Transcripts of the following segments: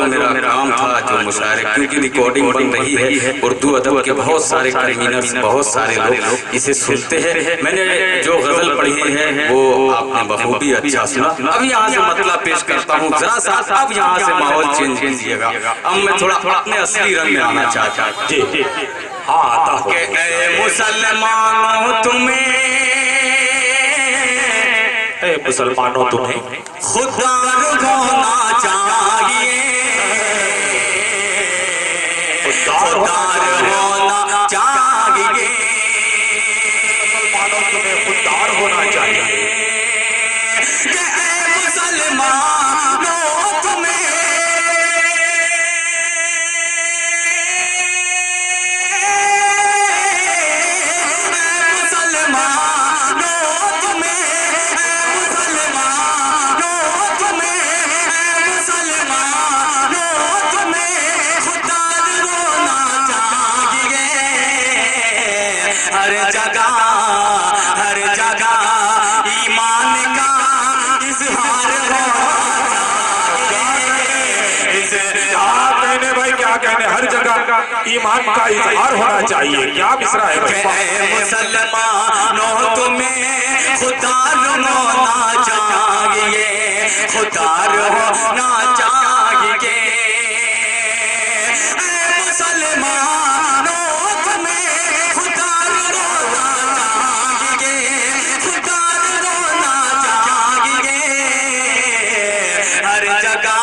میرا کام تھا جو مشاعرے، کیونکہ ریکارڈنگ بن رہی ہے، اردو ادب کے بہت سارے کنوینرز، بہت سارے لوگ اسے سنتے ہیں. میں نے جو غزل پڑھی ہے وہ آپ نے بخوبی اچھا سنا. اب یہاں سے مطلب پیش کرتا ہوں، ذرا سا اب یہاں سے ماحول چینج کیجیے گا. اب میں تھوڑا اپنے اصلی رنگ میں آنا چاہتا ہوں. جی ہاں، کہ اے مسلمانوں تمہیں، اے مسلمانوں تمہیں خوددار ہونا چاہیے، خوددار ہونا چاہیے، مسلمانوں تمہیں خوددار ہونا چاہیے. کہ اے مسلمانوں تمہیں، ہر جگہ ایمان کا اظہار کہنے بھائی، کیا کہنے، ہر جگہ ایمان کا اظہار ہونا چاہیے. کیا مصرع ہے بھائی؟ اے مسلمانوں تمہیں خوددار ہونا چاہیے، خوددار ہونا چاہیے. اے مسلمانوں تمہیں خوددار ہونا چاہیے، خوددار ہونا چاہیے. ہر جگہ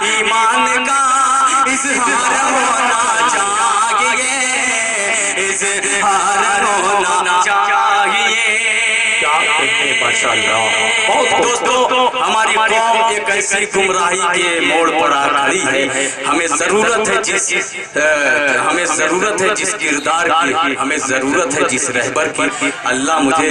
ایمان کا اظہار ہونا چاہیے، اظہار ہونا چاہیے. دوستو، ہماری قوم ایک ایسی گمراہی کے موڑ پر آ کھڑی ہے. ہمیں ضرورت ہے جس کردار کی، ہمیں ضرورت ہے جس رہبر کی. اللہ مجھے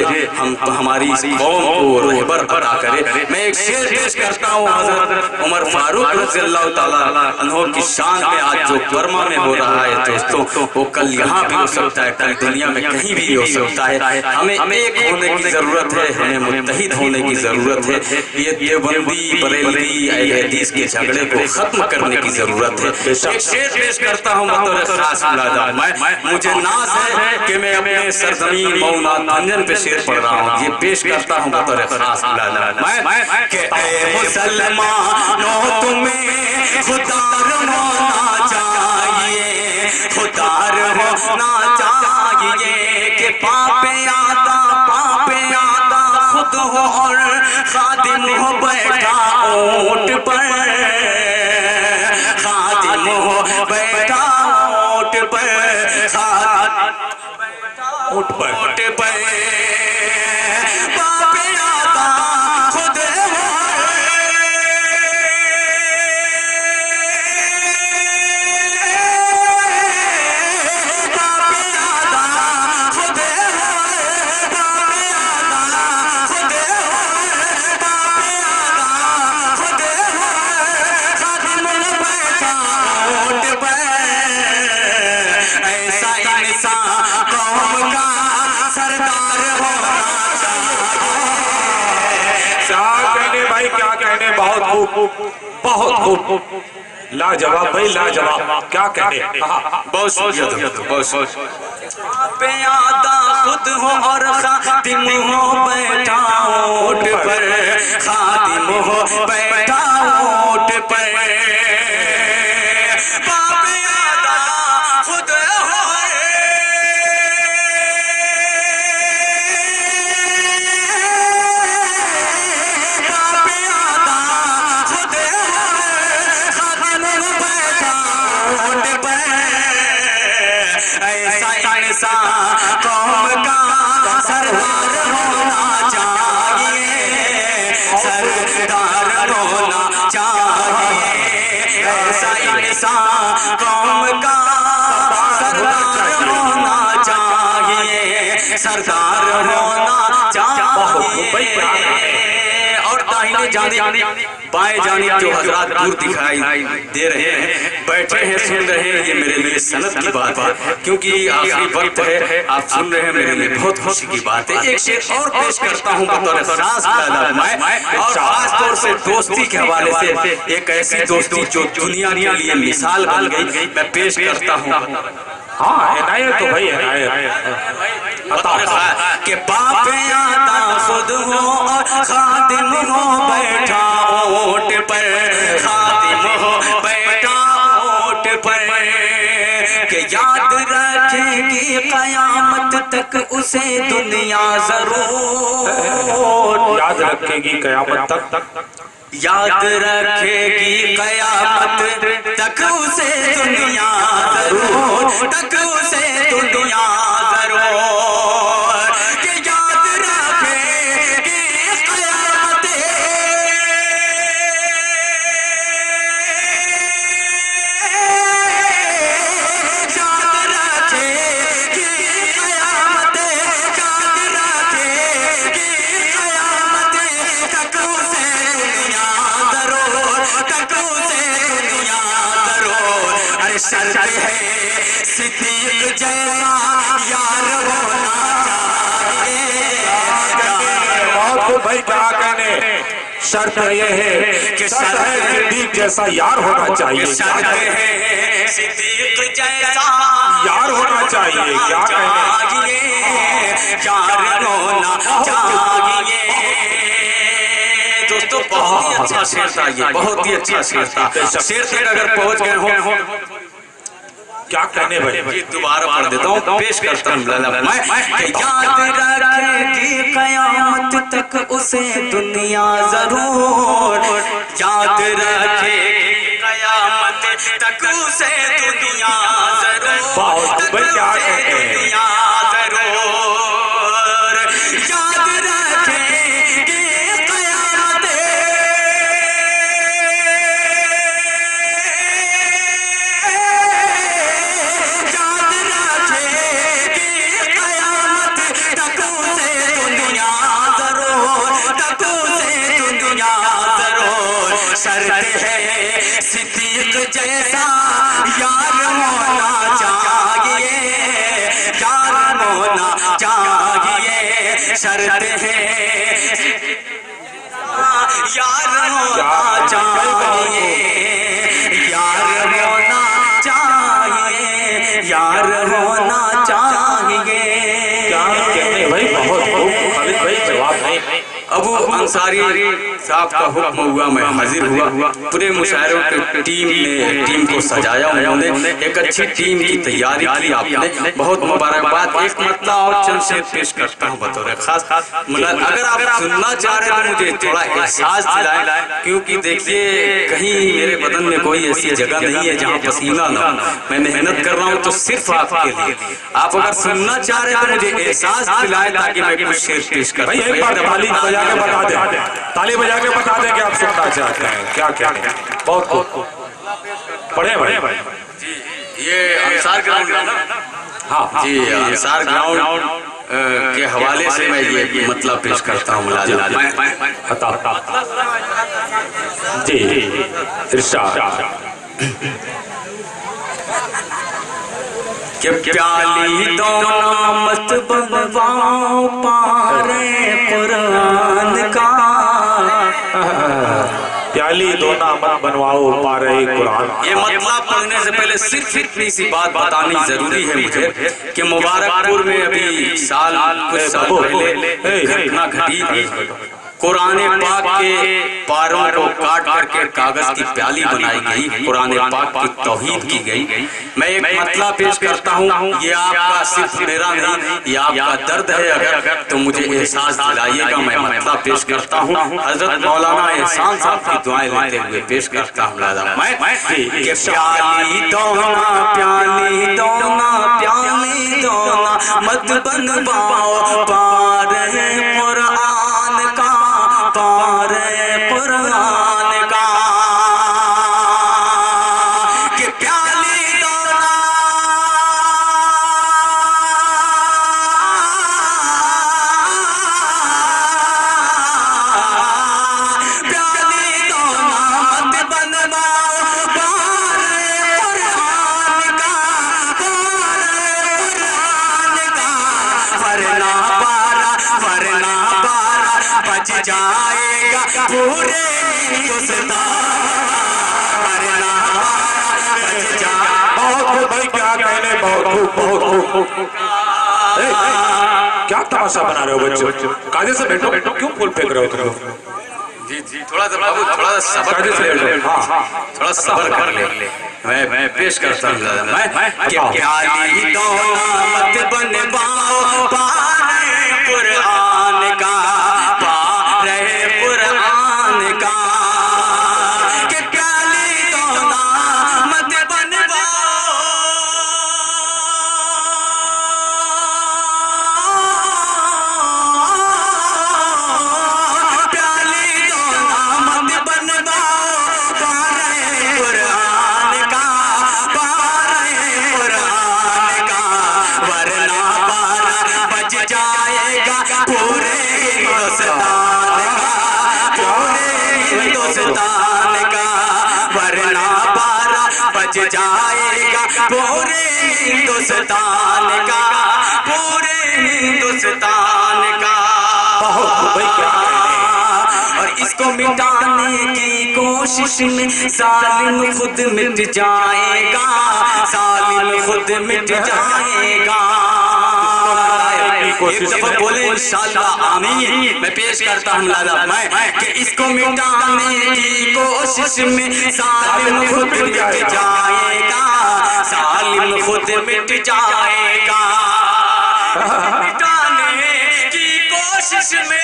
ہماری اس قوم کو رہبر عطا کرے. میں ایک شعر پیش کرتا ہوں. حضرت عمر فاروق رضی اللہ تعالیٰ عنہ کی شان میں آج جو برما میں ہو رہا ہے دوستو، وہ کل یہاں بھی ہو سکتا ہے، کل دنیا میں کہیں بھی ہو سکتا ہے. ہمیں ایک ہونے کی ضرورت ہے، ہمیں متحد ہونے کی ضرورت ہے. یہ دیوبندی بریلوی اہل حدیث کے جھگڑے کو ختم کرنے کی ضرورت ہے. ایک شعر پیش کرتا ہوں بطور خاص ملازم. مجھے ناز ہے کہ میں اپنے سرزمین مونا دھنجن پہ شعر پڑھ رہا ہوں. یہ پیش کرتا ہوں بطور خاص ملازم کہ اے مسلمانوں تمہیں خوددار ہونا چاہیے، خوددار ہونا چاہیے. کہ پاپ آدھا خود ہو اور خادم ہو بیٹھا اونٹ پر، خادم ہو بیٹھا اونٹ پر، اونٹ پر باپ آدھا خود ہو، بہت خوب، لاجواب بھائی، لاجواب. کیا کہنے، بہت شکریہ، بہت شکریہ. پیادہ خود ہو اور خادم ہو بیٹھا اونٹ پر، خادم ہو بیٹھا اونٹ پر. پیادہ خود ہو، ایسا قوم کا سردار ہونا چاہیے، سردار ہونا چاہیے. ایسا قوم کا سردار ہونا چاہیے، سردار ہونا چاہیے. اور داہنے بائیں جانب جو حضرات دور دکھائی دے رہے ہیں، بیٹھے ہیں، سن رہے ہیں، یہ میرے لیے سنت کی بات ہے، کیونکہ آخری وقت ہے، آپ سن رہے ہیں، میرے لیے بہت خوشی کی بات ہے۔ ایک شعر اور پیش کرتا ہوں بطور خاص کلام میں، اور خاص طور سے دوستی کے حوالے سے، ایک ایسی دوستی جو دنیا کے لیے مثال بن گئی، میں پیش کرتا ہوں۔ ہاں عنایت تو بھائی عنایت عطا کہ باپ آتا خود ہو اور خادم ہو بیٹھا اونٹ پر، خادم ہو بیٹھا اونٹ پر، کہ یاد رکھے گی قیامت تک اسے دنیا ضرور، یاد رکھے گی قیامت تک، یاد رکھے گی قیامت تک اسے دنیا ضرور، تک اسے دنیا ضرور، کہ یاد رکھے گی قیامت، یاد رکھے گی قیامت، یاد رکھے گی قیامت تک اسے دنیا ضرور، تک اسے دنیا ضرور۔ ارے شرط ہے صدیق جیسا یار ہونا چاہیے، بہت بھائی کیا کہنے، شرط یہ ہے کہ شرط ہے صدیق جیسا یار ہونا چاہیے، شرط ہے صدیق جیسا یار ہونا چاہیے، کیا کہنے، یار ہونا چاہیے۔ دوستو بہت ہی اچھا شعر تھا، یہ بہت ہی اچھا شعر تھا، شعر تک اگر پہنچ گئے ہوں، کیا کہنے بھائی، دوبارہ پڑھ دیتا ہوں، پیش کرتا ہوں میں، کہ یاد رکھے گی قیامت تک اسے دنیا ضرور، یاد رکھے گی قیامت تک اسے دنیا ضرور، تک اسے دنیا ضرور، یاد رکھے گی قیامت، شرط ہے صدیق جیسا یار ہونا چاہیے، یار ہونا چاہیے، شرط ہے یار ہونا چاہیے، یار ہونا چاہیے، یار ہونا چاہیے۔ کیا کہنے بھائی، بہت خالد بھائی جواب نہیں۔ ابو انصاری صاحب کا حکم ہوا، میں حاضر ہوا، پورے مشاعروں کی ٹیم کو سجایا، انہوں نے ایک اچھی ٹیم کی تیاری کی، آپ نے بہت مبارکباد۔ ایک مطلع اور چند شعر پیش کرتا ہوں بطور خاص، اگر آپ سننا چاہ رہے ہیں تو مجھے تھوڑا احساس دلائیں، کیونکہ دیکھیے کہیں میرے بدن میں کوئی ایسی جگہ نہیں ہے جہاں پسینہ نہ ہو، میں محنت کر رہا ہوں تو صرف آپ کے لیے، آپ اگر سننا چاہ رہے ہیں تو مجھے احساس دلائیں تاکہ میں کچھ شعر پیش کر بھائی ایک بار تالی بجا کے بتا دیں، تالی بجا کے بتا دیں کہ آپ سننا چاہتے ہیں، کیا کہتے ہیں، بہت خوب پڑھیں بھائی۔ یہ انصار گراؤنڈ، ہاں جی، انصار گراؤنڈ کے حوالے سے میں یہ مطلب پیش کرتا ہوں، ملازم عطا جی ارشاد، کہ پیالی دونا مست بنواؤ پارے قرآن کا، پیالی دونا مت بنواؤ پارے قرآن۔ یہ مطلب پڑھنے سے پہلے صرف اتنی سی بات بتانی ضروری ہے مجھے کہ مبارک پور میں ابھی سال کچھ سال پہلے گھٹنا گھٹی تھی، قرآن پاک کے پاروں کو کاٹ کر کے کاغذ کی پیالی بنائی گئی، قرآن پاک کی توہین کی گئی۔ میں ایک مطلب پیش کرتا ہوں، یہ آپ کا صرف میرا نہیں، یہ آپ کا درد ہے، اگر تو مجھے احساس دلائیے گا۔ میں مطلب پیش کرتا ہوں، حضرت مولانا احسان صاحب کی دعائیں لیتے ہوئے پیش کرتا ہوں، کہ پیالی دونا، پیالی دونا، پیالی دونا مت بنواؤ پارے قرآن کا، پارے قرآن کا، کہ پیالی دونا، پیالی جائے گا پورے ہندوستان، ورنہ بچ جائے۔ بہت خوب بھائی، کیا کہنے، بہت خوب بہت خوب۔ کیا تماشا بنا رہے ہو بچوں؟ قاعدے سے بیٹھو، کیوں پھول پھینک رہے ہو تم لوگ؟ جی جی تھوڑا سا بابو تھوڑا سا صبر کر لے، تھوڑا صبر کر لے، میں پیش کرتا ہوں میں کہ پیالی دولت بنواؤ پارے قرآن کا، پارے قرآن کا، کہ پیالی دولت بنواؤ جائے گا پورے ہندوستان کا، پورے ہندوستان کا۔ اور اس کو مٹانے کی کوشش میں ظالم خود مٹ جائے گا، ظالم خود مٹ جائے گا۔ ایک دفعہ بولے انشاءاللہ آمین۔ میں پیش کرتا ہوں لازم میں کہ اس کو مٹانے کی کوشش میں ظالم خود مٹ جائے گا، ظالم خود مٹ جائے گا۔ مٹانے کی کوشش میں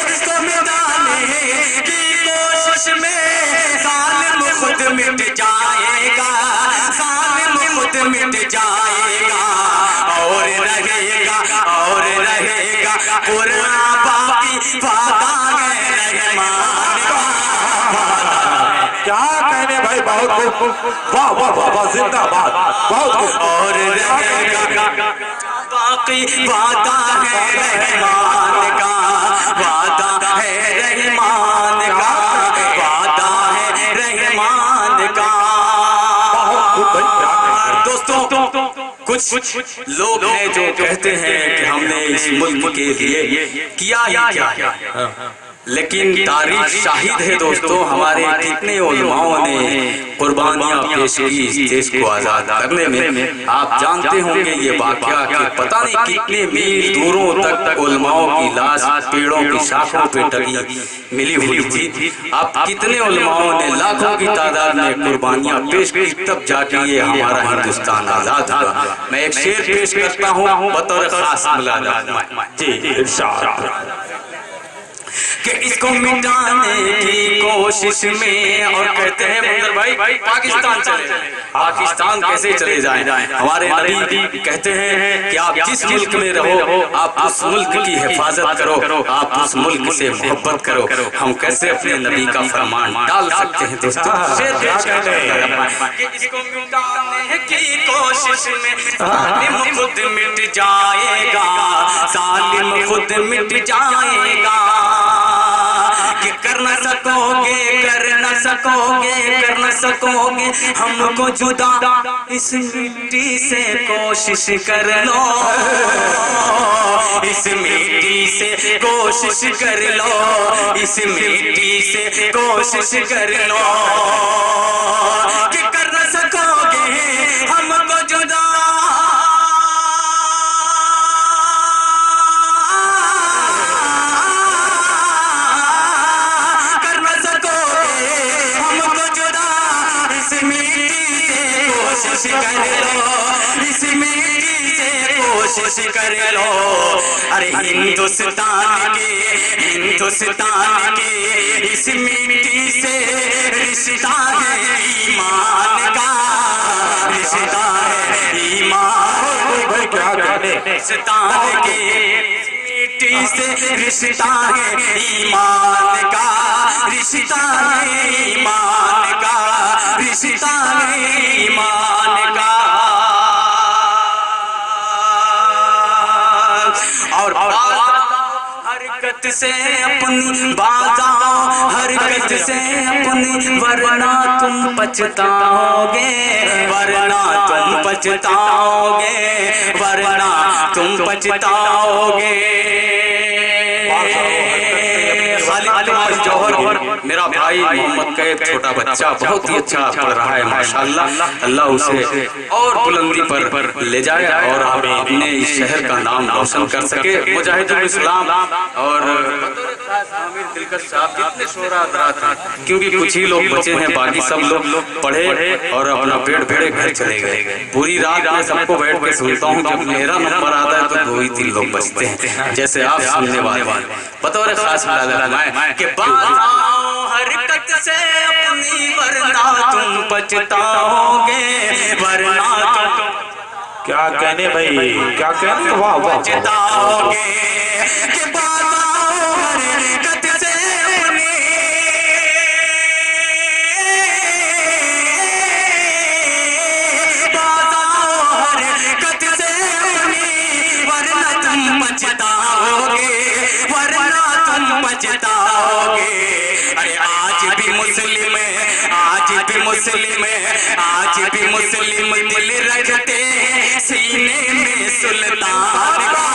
اس کو مٹانے کی کوشش میں ظالم خود مٹ جائے گا، ظالم خود مٹ جائے گا، اور رہے گا، اور رہے گا قرآن باقی، وعدہ ہے رحمان کا۔ کیا کہنے بھائی، بہت خوب، واہ واہ واہ، زندہ باد، بہت خوب۔ اور رہے گا باقی، وعدہ ہے رحمان کا، وعدہ ہے رحمان کا، وعدہ ہے رحمان کا۔ دوستوں کچھ لوگ ہیں جو کہتے ہیں کہ ہم نے اس ملک کے لیے کیا ہی کیا، لیکن تاریخ شاہد ہے دوستو، ہمارے کتنے علماؤں نے قربانیاں پیش کی اس دیش کو آزاد کرنے میں۔ آپ جانتے ہوں گے یہ واقعہ کہ پتہ نہیں کتنے میل دوروں تک علماؤں کی لاش پیڑوں کی شاخوں پہ ٹنگی ملی ہوئی تھی۔ اب کتنے علماؤں نے لاکھوں کی تعداد میں قربانیاں پیش کی، تب جا کے یہ ہمارا ہندوستان آزاد ہوا۔ میں ایک شعر پیش کرتا ہوں بطور خاص ملازم۔ جی انشاءاللہ کہ اس کو مٹانے کی کوشش میں، اور کہتے ہیں مندر بھائی پاکستان چلے جائیں، پاکستان کیسے چلے جائیں؟ ہمارے نبی کہتے ہیں کہ آپ جس ملک میں رہو آپ اس ملک کی حفاظت کرو، آپ اس ملک سے محبت کرو۔ ہم کیسے اپنے نبی کا فرمان ڈال سکتے ہیں دوستوں؟ کہ اس کو مٹانے کی کوشش میں ظالم خود مٹ جائے گا، ظالم خود مٹ جائے گا، کہ کر نہ سکو گے، کر نہ سکو گے، کر نہ سکو گے ہم کو جدا اس مٹی سے، کوشش کر لو اس مٹی سے، کوشش کر لو اس مٹی سے، کوشش کر لو، کہ کر نہ سکو گے ہم کو جدا کوشش کر لو، اس مٹی سے کوشش کر لو۔ ارے ہندوستان کے اس مٹی سے رشتہ ہے ایمان کا، رشتہ ہے ایمان کا، ہندوستان کے مٹی سے رشتہ ہے ایمان کا، رشتہ ہے ایمان کا، رشتہ ہے ایمان کا۔ اور حرکت سے اپنی باز آؤ، ہر حرکت سے اپنی ورنہ تم پچھتاؤ گے، ورنہ تم پچھتاؤ گے، ورنہ تم پچھتاؤ گے۔ خالد جوہر میرا بھائی محمد کا ایک چھوٹا بچہ بہت ہی اچھا پڑھ رہا ہے ماشاءاللہ، اللہ اسے اور بلندی پر لے جائے اور اپنے اس شہر کا نام روشن کر سکے۔ مجاہد الاسلام اور دلکش صاحب جتنے شعراء حضرات، کیونکہ کچھ ہی لوگ بچے ہیں، باقی سب لوگ پڑھے اور اپنا پیٹ بھیڑے گھر چلے گئے۔ پوری رات میں سب کو بیٹھ کے سنتا ہوں، جب میرا نمبر آتا ہے تو 2 ہی 3 لوگ بچتے ہیں، جیسے آپ سننے والے بطور خاص کہ باز آؤ حرکت سے اپنی ورنہ تم پچھتاؤ گے، ورنہ تم کیا کہنے بھائی، کیا کہنے، واہ واہ پچھتاؤ گے۔ کہ باز آؤ حرکت سے اپنی باز آؤ حرکت سے اپنی ورنہ تم پچھتاؤ گے، ورنہ تم پچھتاؤ گے۔ ارے آج بھی مسلم ہے، آج بھی مسلم ہے، آج بھی مسلم دل رکھتے ہیں سینے میں سلطان کا،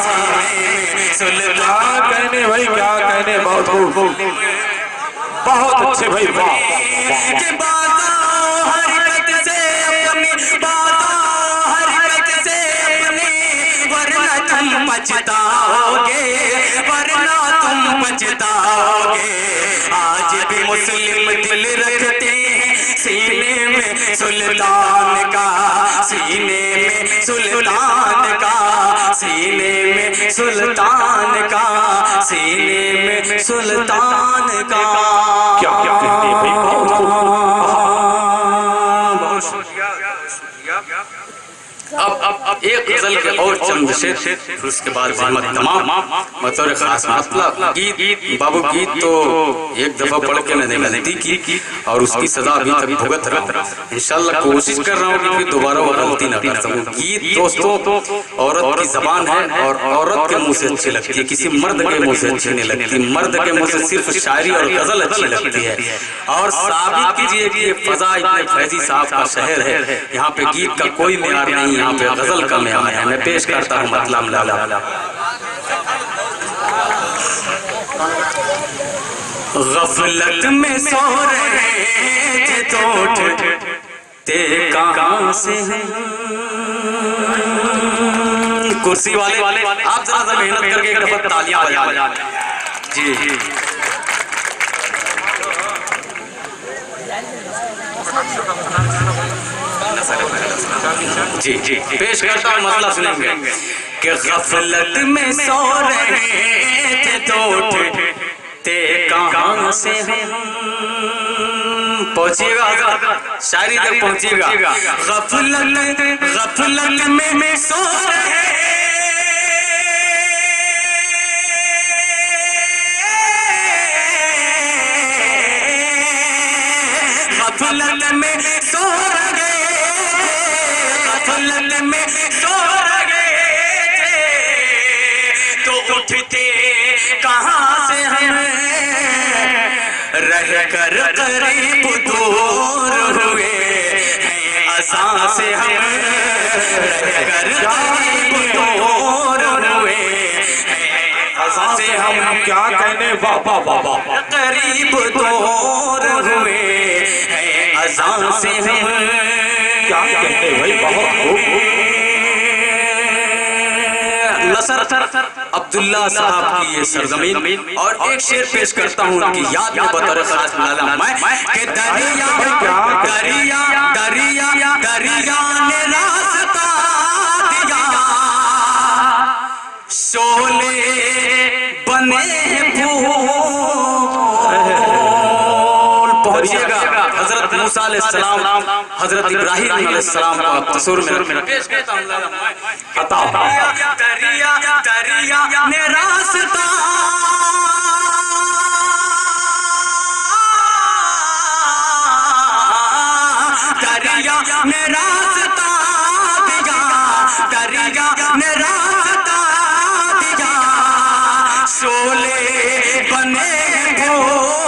سینے میں سلطان۔ کیا کہنے بھائی، کیا کہنے، بہت خوب، بہت اچھے بھائی، واہ کہ باز آؤ حرکت سے اپنی، باز آؤ حرکت سے اپنی ورنہ تم پچھتاؤ گے، ورنہ تم پچھتاؤ گے۔ آج بھی مسلم دل رکھتے ہیں سینے میں سلطان کا، سینے میں سلطان کا، سینے میں سلطان کا، سینے میں سلطان کا۔ کیا کہنے بھائی، بہت خوب۔ اب ایک غزل کے اور چند شعر، پھر اس کے بعد زحمت تمام بطور خاص مطلب گیت، بابو گیت تو ایک دفعہ پڑھ کے میں نے غلطی کی اور اس کی سزا ابھی تک بھگت رہا ہوں، انشاءاللہ کوشش کر رہا ہوں کہ پھر دوبارہ وہ غلطی نہ کر سکوں۔ گیت دوستوں عورت کی زبان ہے اور عورت کے منہ سے اچھی لگتی ہے، کسی مرد کے منہ سے اچھی نہیں لگتی، مرد کے منہ سے صرف شاعری اور غزل اچھی لگتی ہے۔ اور ثابت کیجئے کہ یہ فضا ابن فیضی صاحب کا شہر ہے، یہاں پہ گیت کا کوئی معیار نہیں، یہاں پہ غزل کا معیار ہے۔ میں پیش کرتا ہوں مطلب لالا۔ غفلت میں سو رہے تھے تو اٹھتے کہاں سے ہم، کرسی والے آپ ذرا سا محنت کر کے ایک دفعہ تالیاں بجا لیں۔ جی جی جی پیش کرتا ہوں مطلب سنیں گے کہ غفلت میں سو رہے تھے تو اٹھتے کہاں سے ہم، پہنچیے گا شاعری تک پہنچیے گا۔ غفلت میں سو رہے غفلت میں سو رہے، غفلت میں سو رہے تھے تو اٹھتے کہاں سے ہم، رہ کر قریب دور ہوئے ہیں اذان سے ہم، رہ کر قریب دور ہوئے ہیں اذان سے ہم۔ کیا کہنے، واہ واہ واہ واہ، قریب دور ہوئے ہیں اذان سے ہم۔ کیا کہنے بھائی، بہت خوب۔ نصر عبداللہ صاحب کی یہ سرزمین اور ایک شعر پیش کرتا ہوں ان کی یاد میں بطور خاص لالا میں کہ دریا دریا دریا دریا نے راستہ دیا، شعلے بنے پھول، پہنچیے گا حضرت موسیٰ علیہ السلام، حضرت ابراہیم علیہ السلام کا تصور میں پیش کرتا ہوں لالا میں کہ دریا دریا نے راستہ دریا نے راستہ دیا، دریا نے راستہ دیا، شعلے بنے پھول